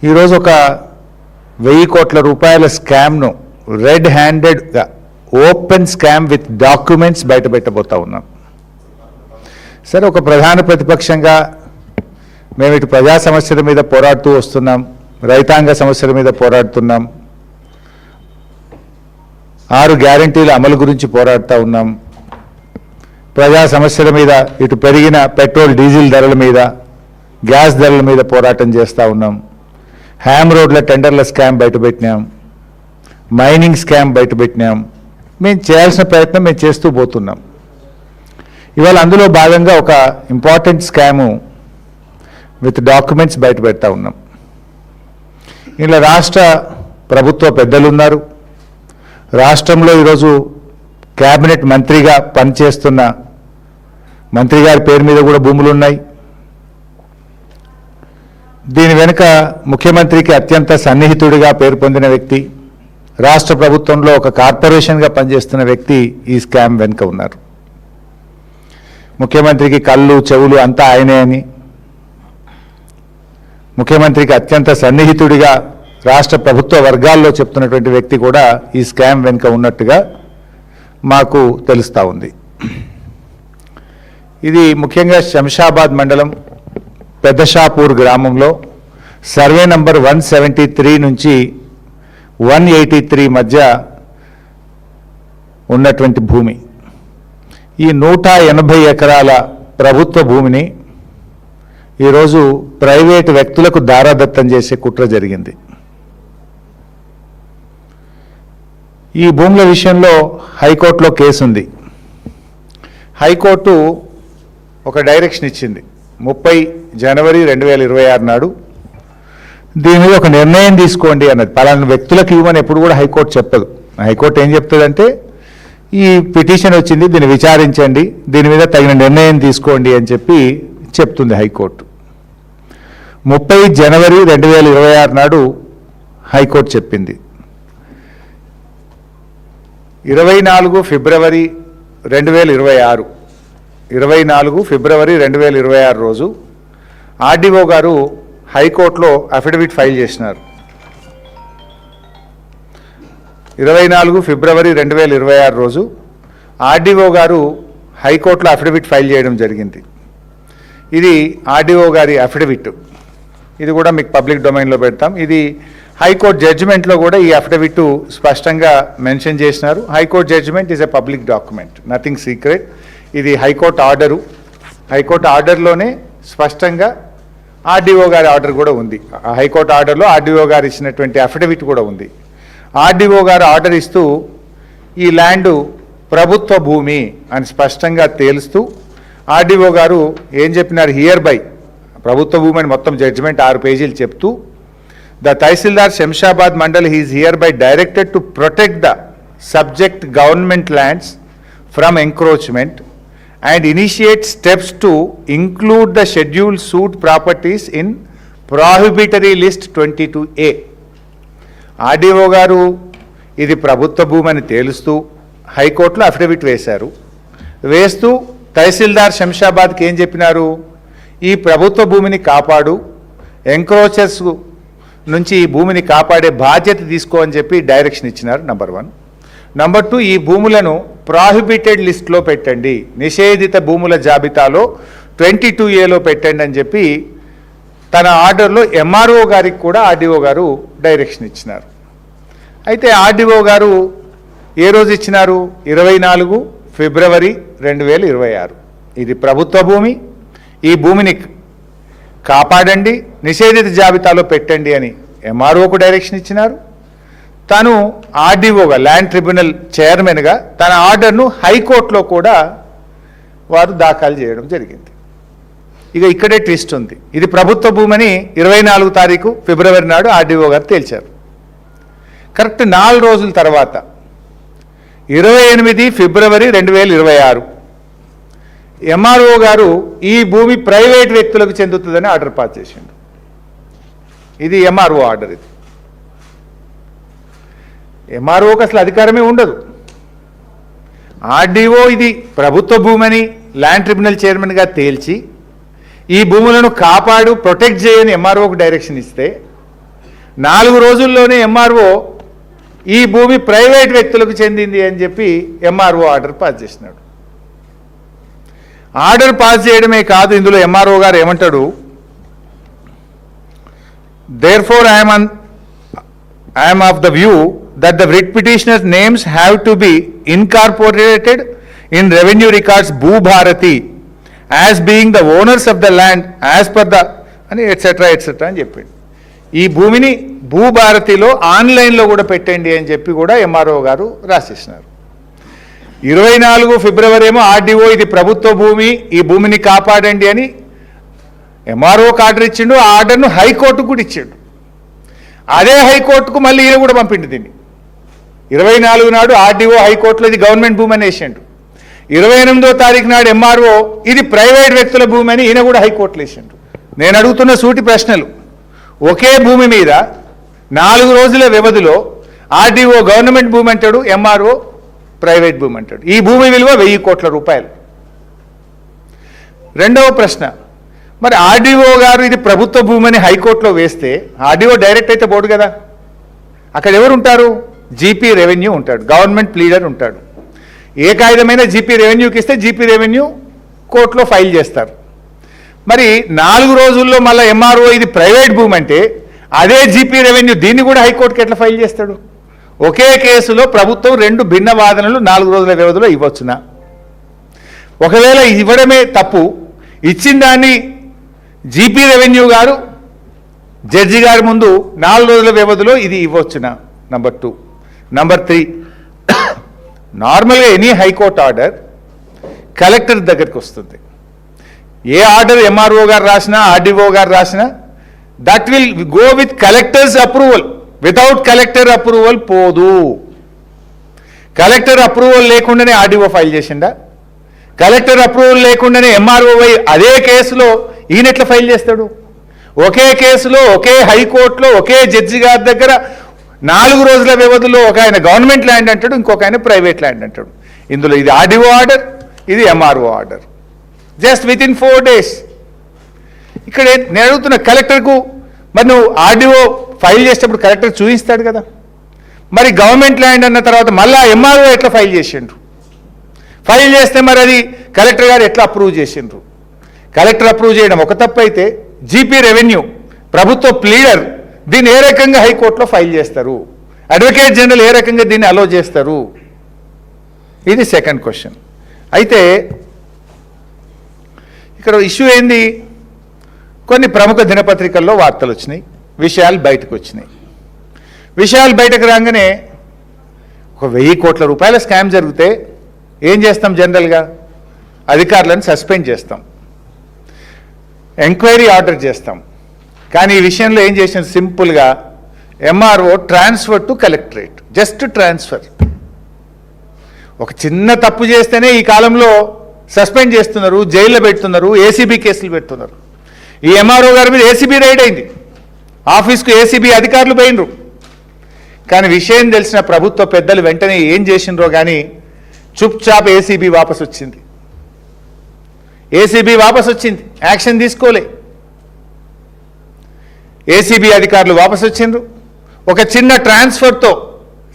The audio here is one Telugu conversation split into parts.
ఈరోజు ఒక 1000 కోట్ల రూపాయల స్కామ్ను రెడ్ హ్యాండెడ్గా ఓపెన్ స్కామ్ విత్ డాక్యుమెంట్స్ బయటపెట్టబోతా ఉన్నాం. సరే, ఒక ప్రధాన ప్రతిపక్షంగా మేము ఇటు ప్రజా సమస్యల మీద పోరాడుతూ వస్తున్నాం, రైతాంగ సమస్యల మీద పోరాడుతున్నాం, 6 గ్యారంటీల అమలు గురించి పోరాడుతూ ఉన్నాం, ప్రజా సమస్యల మీద ఇటు పెరిగిన పెట్రోల్ డీజిల్ ధరల మీద, గ్యాస్ ధరల మీద పోరాటం చేస్తూ ఉన్నాం, హ్యామ్ రోడ్ల టెండర్ల స్కామ్ బయటపెట్టినాం, మైనింగ్ స్కామ్ బయటపెట్టినాం. మేము చేయాల్సిన ప్రయత్నం మేము చేస్తూ పోతున్నాం. ఇవాళ అందులో భాగంగా ఒక ఇంపార్టెంట్ స్కాము విత్ డాక్యుమెంట్స్ బయటపెడతా ఉన్నాం. ఇలా రాష్ట్ర ప్రభుత్వ పెద్దలు ఉన్నారు, రాష్ట్రంలో ఈరోజు క్యాబినెట్ మంత్రిగా పనిచేస్తున్న మంత్రి గారి పేరు మీద కూడా భూములు ఉన్నాయి. దీని వెనుక ముఖ్యమంత్రికి అత్యంత సన్నిహితుడిగా పేరు పొందిన వ్యక్తి, రాష్ట్ర ప్రభుత్వంలో ఒక కార్పొరేషన్గా పనిచేస్తున్న వ్యక్తి ఈ స్కామ్ వెనుక ఉన్నారు. ముఖ్యమంత్రికి కళ్ళు చెవులు అంతా ఆయనే అని, ముఖ్యమంత్రికి అత్యంత సన్నిహితుడిగా రాష్ట్ర ప్రభుత్వ వర్గాల్లో చెప్తున్నటువంటి వ్యక్తి కూడా ఈ స్కామ్ వెనుక ఉన్నట్టుగా మాకు తెలుస్తూ ఉంది. ఇది ముఖ్యంగా శంషాబాద్ మండలం పెద్దషాపూర్ గ్రామంలో సర్వే నంబర్ 173 నుంచి 183 మధ్య ఉన్నటువంటి భూమి. ఈ 180 ఎకరాల ప్రభుత్వ భూమిని ఈరోజు ప్రైవేటు వ్యక్తులకు దారాదత్తం చేసే కుట్ర జరిగింది. ఈ భూముల విషయంలో హైకోర్టులో కేసు ఉంది. హైకోర్టు ఒక డైరెక్షన్ ఇచ్చింది 30 జనవరి 2026 నాడు. దీని మీద ఒక నిర్ణయం తీసుకోండి అన్నది. పలానా వ్యక్తులకు ఇవ్వమని ఎప్పుడు కూడా హైకోర్టు చెప్పదు. హైకోర్టు ఏం చెప్తుందంటే, ఈ పిటిషన్ వచ్చింది, దీన్ని విచారించండి, దీని మీద తగిన నిర్ణయం తీసుకోండి అని చెప్పి చెప్తుంది హైకోర్టు. 30 జనవరి 2026 నాడు హైకోర్టు చెప్పింది. 24 ఫిబ్రవరి 2026 24 ఫిబ్రవరి 2026 రోజు ఆర్డీఓ గారు హైకోర్టులో అఫిడవిట్ ఫైల్ చేసినారు. 24 ఫిబ్రవరి 2026 రోజు ఆర్డీఓ గారు హైకోర్టులో అఫిడవిట్ ఫైల్ చేయడం జరిగింది. ఇది ఆర్డీఓ గారి అఫిడవిట్. ఇది కూడా మీకు పబ్లిక్ డొమైన్లో పెడతాం. ఇది హైకోర్టు జడ్జిమెంట్లో కూడా ఈ అఫిడవిట్ స్పష్టంగా మెన్షన్ చేసినారు. High court judgment is a public document, nothing secret. ఇది హైకోర్టు ఆర్డరు. హైకోర్టు ఆర్డర్లోనే స్పష్టంగా ఆర్డీఓ గారి ఆర్డర్ కూడా ఉంది. హైకోర్టు ఆర్డర్లో ఆర్డీఓ గారు ఇచ్చినటువంటి అఫిడవిట్ కూడా ఉంది. ఆర్డీఓ గారు ఆర్డర్ ఇస్తూ ఈ ల్యాండు ప్రభుత్వ భూమి అని స్పష్టంగా తేలుస్తూ ఆర్డీఓ గారు ఏం చెప్పినారు, హియర్ బై ప్రభుత్వ భూమి అని మొత్తం జడ్జిమెంట్ 6 పేజీలు చెప్తూ, the tahsildar Shamshabad mandal is here by directed to protect the subject government lands from encroachment and initiate steps to include the scheduled suit properties in prohibitory list 22A. RDO గారు ఇది ప్రభుత్వ భూమి అని తేలుస్తూ హైకోర్టులో అఫిడవిట్ వేశారు. వేస్తూ తహసీల్దార్ శంషాబాద్కి ఏం చెప్పినారు, ఈ ప్రభుత్వ భూమిని కాపాడు, ఎంక్రోచర్స్ నుంచి ఈ భూమిని కాపాడే బాధ్యత తీసుకో అని చెప్పి డైరెక్షన్ ఇచ్చినారు. నంబర్ 1. నంబర్ 2, ఈ భూములను ప్రాహిబిటెడ్ లిస్ట్లో పెట్టండి, నిషేధిత భూముల జాబితాలో 22Aలో పెట్టండి అని చెప్పి తన ఆర్డర్లో ఎంఆర్ఓ గారికి కూడా ఆర్డీఓ గారు డైరెక్షన్ ఇచ్చినారు. అయితే ఆర్డీఓ గారు ఏ రోజు ఇచ్చినారు, 24 ఫిబ్రవరి 2026. ఇది ప్రభుత్వ భూమి, ఈ భూమిని కాపాడండి, నిషేధిత జాబితాలో పెట్టండి అని ఎంఆర్ఓకు డైరెక్షన్ ఇచ్చినారు. తను ఆర్డీఓగా, ల్యాండ్ ట్రిబ్యునల్ చైర్మన్గా తన ఆర్డర్ను హైకోర్టులో కూడా వారు దాఖలు చేయడం జరిగింది. ఇక ఇక్కడే ట్విస్ట్ ఉంది. ఇది ప్రభుత్వ భూమని 24 తారీఖు ఫిబ్రవరి నాడు ఆర్డీఓ గారు తేల్చారు. కరెక్ట్ 4 రోజుల తర్వాత 28 ఫిబ్రవరి 2026 ఎంఆర్ఓ గారు ఈ భూమి ప్రైవేట్ వ్యక్తులకు చెందుతుందని ఆర్డర్ పాస్ చేసిండు. ఇది ఎంఆర్ఓ ఆర్డర్. ఇది ఎంఆర్ఓకి అసలు అధికారమే ఉండదు. ఆర్డీఓ ఇది ప్రభుత్వ భూమని ల్యాండ్ ట్రిబ్యునల్ చైర్మన్గా తేల్చి ఈ భూములను కాపాడు ప్రొటెక్ట్ చేయని ఎంఆర్ఓకు డైరెక్షన్ ఇస్తే 4 రోజుల్లోనే ఎంఆర్ఓ ఈ భూమి ప్రైవేట్ వ్యక్తులకు చెందింది అని చెప్పి ఎంఆర్ఓ ఆర్డర్ పాస్ చేసినాడు. ఆర్డర్ పాస్ చేయడమే కాదు, ఇందులో ఎంఆర్ఓ గారు ఏమంటాడు, therefore I am of the view that the writ petitioner's names have to be incorporated in revenue records Bhubharati as being the owners of the land as per the అని ఎట్సెట్రా అని చెప్పింది. ఈ భూమిని భూభారతిలో ఆన్లైన్లో కూడా పెట్టండి అని చెప్పి కూడా ఎంఆర్ఓ గారు రాసేసినారు. 24 ఫిబ్రవరి ఏమో ఆర్డీఓ ఇది ప్రభుత్వ భూమి, ఈ భూమిని కాపాడండి అని ఎంఆర్ఓకి ఆర్డర్ ఇచ్చిండు. ఆ ఆర్డర్ను హైకోర్టుకు కూడా ఇచ్చిండు. అదే హైకోర్టుకు మళ్ళీ ఈయన కూడా పంపిండు దీన్ని. 24 నాడు ఆర్డీఓ హైకోర్టులో ఇది గవర్నమెంట్ భూమి అని వేసిండు. 28వ తారీఖు నాడు ఎంఆర్ఓ ఇది ప్రైవేట్ వ్యక్తుల భూమి అని ఈయన కూడా హైకోర్టులో వేసిండు. నేను అడుగుతున్న సూటి ప్రశ్నలు, ఒకే భూమి మీద 4 రోజుల వ్యవధిలో ఆర్డీఓ గవర్నమెంట్ భూమి అంటాడు, ఎంఆర్ఓ ప్రైవేట్ భూమి అంటాడు. ఈ భూమి విలువ 1000 కోట్ల రూపాయలు. రెండవ ప్రశ్న, మరి ఆర్డీఓ గారు ఇది ప్రభుత్వ భూమి అని హైకోర్టులో వేస్తే ఆర్డీఓ డైరెక్ట్ అయితే పోడు కదా. అక్కడ ఎవరు ఉంటారు? జీపీ రెవెన్యూ ఉంటాడు, గవర్నమెంట్ ప్లీడర్ ఉంటాడు. ఏ కాగితమైనా జీపీ రెవెన్యూకి ఇస్తే జీపీ రెవెన్యూ కోర్టులో ఫైల్ చేస్తారు. మరి 4 రోజుల్లో మళ్ళీ ఎంఆర్ఓ ఇది ప్రైవేట్ భూమి అంటే అదే జీపీ రెవెన్యూ దీన్ని కూడా హైకోర్టుకి ఎట్లా ఫైల్ చేస్తాడు? ఒకే కేసులో ప్రభుత్వం 2 భిన్న వాదనలు 4 రోజుల వ్యవధిలో ఇవ్వచ్చునా? ఒకవేళ ఇవ్వడమే తప్పు, ఇచ్చిన దాన్ని జీపీ రెవెన్యూ గారు జడ్జి గారి ముందు 4 రోజుల వ్యవధిలో ఇది ఇవ్వచ్చునా? నంబర్ 2. నంబర్ 3, నార్మల్గా ఎనీ హైకోర్టు ఆర్డర్ కలెక్టర్ దగ్గరికి వస్తుంది. ఏ ఆర్డర్ ఎంఆర్ఓ గారు రాసినా ఆర్డీఓ గారు రాసినా that will go with collectors approval. Without collector approval పోదు. కలెక్టర్ అప్రూవల్ లేకుండానే ఆర్డీఓ ఫైల్ చేసిండా? కలెక్టర్ అప్రూవల్ లేకుండానే ఎంఆర్ఓ అదే కేసులో ఈయన ఎట్లా ఫైల్ చేస్తాడు? ఒకే కేసులో ఒకే హైకోర్టులో ఒకే జడ్జి గారి దగ్గర 4 రోజుల వ్యవధిలో ఒక ఆయన గవర్నమెంట్ ల్యాండ్ అంటాడు, ఇంకొక ఆయన ప్రైవేట్ ల్యాండ్ అంటాడు. ఇందులో ఇది ఆర్డీఓ ఆర్డర్, ఇది MRO order. Just with in 4 days. ఇక్కడ నేను అడుగుతున్న కలెక్టర్కు, మరి నువ్వు ఆర్డీఓ ఫైల్ చేసేటప్పుడు కలెక్టర్ చూపిస్తాడు కదా. మరి గవర్నమెంట్ ల్యాండ్ అన్న తర్వాత మళ్ళీ ఎంఆర్ఓ ఎట్లా ఫైల్ చేసిండ్రు? ఫైల్ చేస్తే మరి అది కలెక్టర్ గారు ఎట్లా అప్రూవ్ చేసిండ్రు? కలెక్టర్ అప్రూవ్ చేయడం ఒక తప్పు అయితే జీపీ రెవెన్యూ ప్రభుత్వ ప్లీడర్ దీన్ని ఏ రకంగా హైకోర్టులో ఫైల్ చేస్తారు? అడ్వకేట్ జనరల్ ఏ రకంగా దీన్ని అలో చేస్తారు? ఇది సెకండ్ క్వశ్చన్. అయితే ఇక్కడ ఇష్యూ ఏంది? కొన్ని ప్రముఖ దినపత్రికల్లో వార్తలు వచ్చినాయి, విషయాలు బయటకు వచ్చినాయి. విషయాలు బయటకు రాగానే ఒక 1000 కోట్ల రూపాయల స్కామ్ జరిగితే ఏం చేస్తాం? జనరల్గా అధికారులను సస్పెండ్ చేస్తాం, ఎంక్వైరీ ఆర్డర్ చేస్తాం. కానీ ఈ విషయంలో ఏం చేసిన? సింపుల్గా MRO transfer to collectorate, just transfer. ఒక చిన్న తప్పు చేస్తేనే ఈ కాలంలో సస్పెండ్ చేస్తున్నారు, జైల్లో పెడుతున్నారు, ఏసీబీ కేసులు పెడుతున్నారు. ఈ ఎంఆర్ఓ గారి మీద ఏసీబీ రైడ్ అయింది, ఆఫీస్కు ఏసీబీ అధికారులు పోయినరు. కానీ విషయం తెలిసిన ప్రభుత్వ పెద్దలు వెంటనే ఏం చేసినరో కానీ చుప్ చాప్ ఏసీబీ వాపస్ వచ్చింది. ఏసీబీ వాపస్ వచ్చింది, యాక్షన్ తీసుకోలే. ఏసీబీ అధికారులు వాపస్ వచ్చిండ్రు, ఒక చిన్న ట్రాన్స్ఫర్తో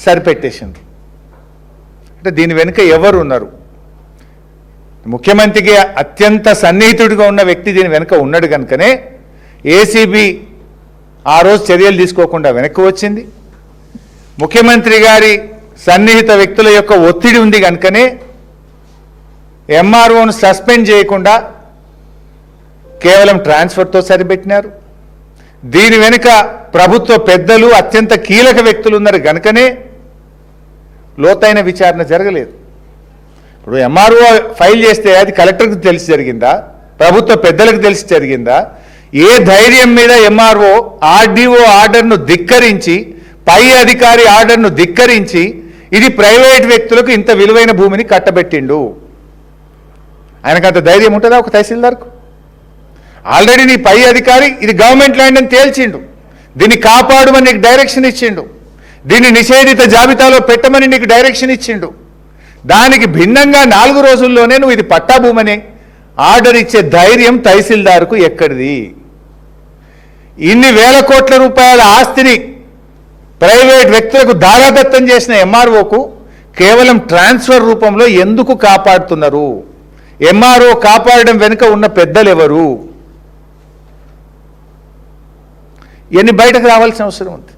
సరిపెట్టేసిండ్రు. అంటే దీని వెనుక ఎవరు ఉన్నారు? ముఖ్యమంత్రికి అత్యంత సన్నిహితుడిగా ఉన్న వ్యక్తి దీని వెనుక ఉన్నాడు కనుకనే ఏసీబీ ఆ రోజు చర్యలు తీసుకోకుండా వెనక్కి వచ్చింది. ముఖ్యమంత్రి గారి సన్నిహిత వ్యక్తుల యొక్క ఒత్తిడి ఉంది కనుకనే ఎంఆర్ఓను సస్పెండ్ చేయకుండా కేవలం ట్రాన్స్ఫర్తో సరిపెట్టినారు. దీని వెనుక ప్రభుత్వ పెద్దలు అత్యంత కీలక వ్యక్తులు ఉన్నారు కనుకనే లోతైన విచారణ జరగలేదు. ఇప్పుడు ఎంఆర్ఓ ఫైల్ చేస్తే అది కలెక్టర్కి తెలిసి జరిగిందా, ప్రభుత్వ పెద్దలకు తెలిసి జరిగిందా? ఏ ధైర్యం మీద ఎంఆర్ఓ ఆర్డీఓ ఆర్డర్ను ధిక్కరించి, పై అధికారి ఆర్డర్ను ధిక్కరించి ఇది ప్రైవేట్ వ్యక్తులకు ఇంత విలువైన భూమిని కట్టబెట్టిండు? ఆయనకు అంత ధైర్యం ఉంటుందా ఒక తహసీల్దార్కు? ఆల్రెడీ నీ పై అధికారి ఇది గవర్నమెంట్ ల్యాండ్ అని తేల్చిండు, దీన్ని కాపాడమని నీకు డైరెక్షన్ ఇచ్చిండు, దీన్ని నిషేధిత జాబితాలో పెట్టమని నీకు డైరెక్షన్ ఇచ్చిండు. దానికి భిన్నంగా 4 రోజుల్లోనే నువ్వు ఇది పట్టా భూమని ఆర్డర్ ఇచ్చే ధైర్యం తహసీల్దార్కు ఎక్కడిది? ఇన్ని వేల కోట్ల రూపాయల ఆస్తిని ప్రైవేట్ వ్యక్తులకు దారాదత్తం చేసిన ఎంఆర్ఓకు కేవలం ట్రాన్స్ఫర్ రూపంలో ఎందుకు కాపాడుతున్నారు? ఎంఆర్ఓ కాపాడడం వెనుక ఉన్న పెద్దలు ఎవరు? ఇవన్నీ బయటకు రావాల్సిన అవసరం ఉంది.